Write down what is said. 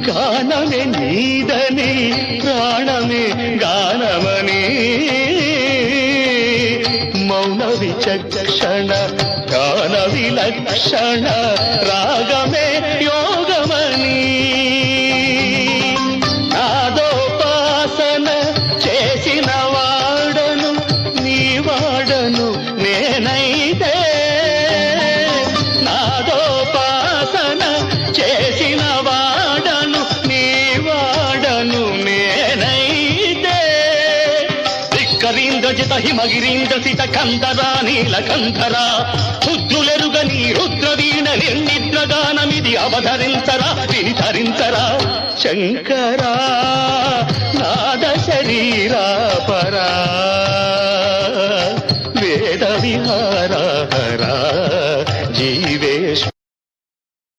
గానమే నీదని ప్రాణమే గానమని మౌన విచక్షణ గాన విలక్షణ రాగమే యోగమని నాదోపాసన చేసిన వాడను నీ వాడను నేనైతే నాదోపాసన చేసిన వాడను నీ వాడను నేనైతే ధిక్కరీంద్రజిత హిమగిరీంద్ర సిత కందరా నీలకంధరా రుద్రులెరుగని రుద్రవీణ నిర్నిద్రగానమిది అవధరించరా వినిధరించరా శంకరా నాద శరీరా పరా వేద విహార హరా జీవేశ్